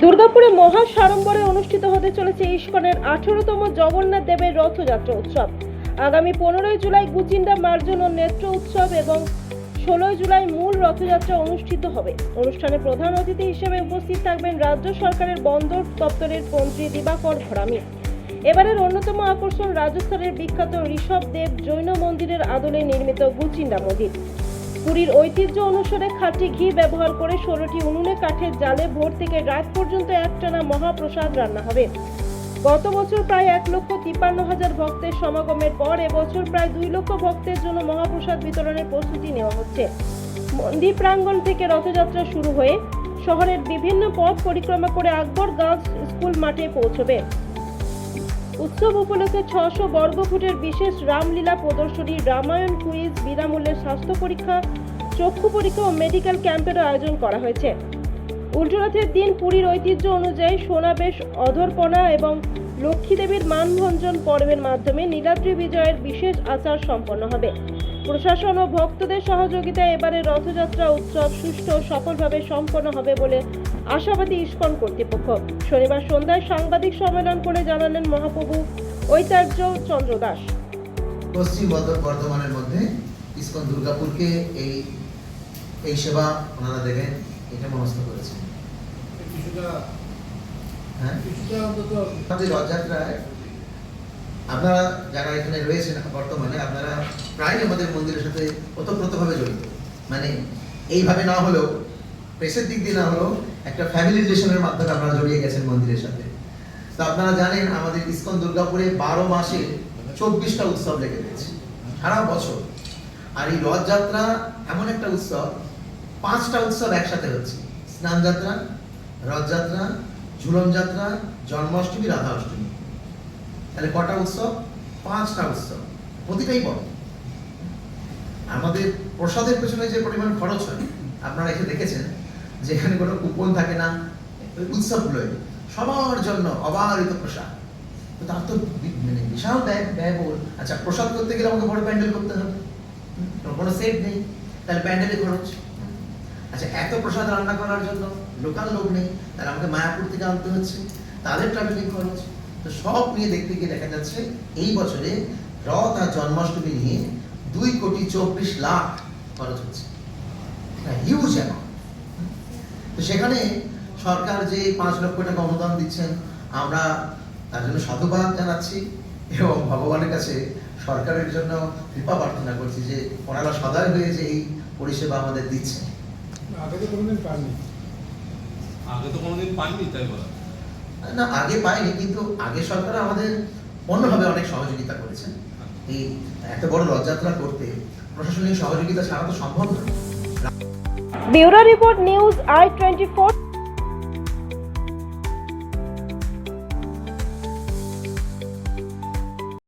দুর্গাপুরে মহা সাড়ম্বরে অনুষ্ঠিত হতে চলেছে ইস্কনের 18তম জগন্নাথ দেবের রথযাত্রা উৎসব। আগামী 15ই জুলাই গুচিন্ডা মার্জন ও নেত্র উৎসব এবং 16ই জুলাই মূল রথযাত্রা অনুষ্ঠিত হবে। অনুষ্ঠানে প্রধান অতিথি হিসেবে উপস্থিত থাকবেন রাজ্য সরকারের বন্দর দপ্তরের মন্ত্রী দিবাকর ঘরামি। এবারের অন্যতম আকর্ষণ রাজস্থানের বিখ্যাত ঋষভ দেব জৈন মন্দিরের আদলে নির্মিত গুচিন্ডা মন্দির। পুরীর ঐতিহ্য অনুসারে খাঁটি ঘি ব্যবহার করে 16টি উনুনে কাঠের জালে ভোর থেকে রাত পর্যন্ত একটানা মহাপ্রসাদ রান্না হবে। গত বছর প্রায় 1,53,000 ভক্তের সমাগমের পর এবছর প্রায় 2 লক্ষ ভক্তের জন্য মহাপ্রসাদ বিতরণের প্রস্তুতি নেওয়া হচ্ছে। মন্দির প্রাঙ্গণ থেকে রথযাত্রা শুরু হয়ে শহরের বিভিন্ন পথ পরিক্রমা করে আকবর গার্লস স্কুল মাঠে পৌঁছবে। উৎসব উপলক্ষে 600 বর্গফুটের বিশেষ রামলীলা প্রদর্শনী, রামায়ণ কুইজ, বিনামূল্যে স্বাস্থ্য পরীক্ষা, চক্ষু পরীক্ষা ও মেডিকেল ক্যাম্পেরও আয়োজন করা হয়েছে। উল্টোরথের দিন পুরীর ঐতিহ্য অনুযায়ী সোনাবেশ, অধরপনা এবং লক্ষ্মী দেবীর মানভঞ্জন পর্বের মাধ্যমে নীলাদ্রি বিজয়ের বিশেষ আচার সম্পন্ন হবে। প্রশাসন ও ভক্তদের সহযোগিতায় এবারে রথযাত্রা উৎসব সুষ্ঠু ও সফলভাবে সম্পন্ন হবে বলে আশাবাদী ইস্কন কর্তৃপক্ষ। শনিবার সন্ধ্যায় সাংবাদিক সম্মেলন করে জানালেন মহাপ্রভু ঐতার্য চন্দ্র দাস। পশ্চিম বর্ধমানের মধ্যে ইস্কন দুর্গাপুরকে এই সেবা ওনারা দেবেন, এটা মনস্থ করেছেন। আমাদের রথযাত্রায় আপনারা যারা এখানে রয়েছেন বর্তমানে, আপনারা প্রায় আমাদের মন্দিরের সাথে ওতপ্রোতভাবে জড়িত। মানে এইভাবে না হলেও, প্রেসের দিক দিয়ে না হলেও, একটা ফ্যামিলি রিলেশনের মাধ্যমে আপনারা জড়িয়ে গেছেন মন্দিরের সাথে। তো আপনারা জানেন আমাদের ইস্কন দুর্গাপুরে 12 মাসে 24টা উৎসব লেগে রয়েছে সারা বছর। আর এই রথযাত্রা এমন একটা উৎসব, 5টা উৎসব একসাথে হচ্ছে: স্নান যাত্রা, রথযাত্রা, ঝুলন যাত্রা, জন্মাষ্টমী, রাধা অষ্টমী। তাহলে কটা উৎসব? 5টা উৎসব, প্রতিটাই বড়। আমাদের প্রসাদের পেছনে যে পরিমাণ খরচ হয় আপনারা এসে দেখেছেন, যেখানে কোনো কুপন থাকে না। উৎসবগুলোয় সবার জন্য অবারিত প্রসাদ, তো তার তো মানে বিশাল ব্যয়বহুল। আচ্ছা, প্রসাদ করতে গেলে আমাকে বড় প্যান্ডেল করতে হবে, কোনো সেট নেই, তাহলে প্যান্ডেলে খরচ। আচ্ছা, এত প্রসাদ রান্না করার জন্য লোকাল লোক নেই, তাহলে আমাকে মায়াপুর থেকে আনতে হচ্ছে, তাদের ট্রাভেলিং খরচ। তো সব নিয়ে দেখতে গিয়ে দেখা যাচ্ছে এই বছরে রথ আর জন্মাষ্টমী নিয়ে 2,24,00,000 খরচ হচ্ছে, হিউজ অ্যামাউন্ট। তো সেখানে সরকার যে 5 লক্ষ টাকা অনুদান দিচ্ছেন, আমরা তার জন্য সাধুবাদ জানাচ্ছি এবং ভগবানের কাছে সরকারের জন্য কৃপা প্রার্থনা করছি যে ওনারা সদয় হয়ে যে এই পরিষেবা আমাদের দিচ্ছে। আগে তো কোনোদিন পাইনি তাই বলা না, আগে পাইনি, কিন্তু আগে সরকার আমাদের অন্যভাবে অনেক সহযোগিতা করেছেন। এই এত বড় রথযাত্রা করতে প্রশাসনিক সহযোগিতা ছাড়া তো সম্ভব নয়। Bureau report, news i24।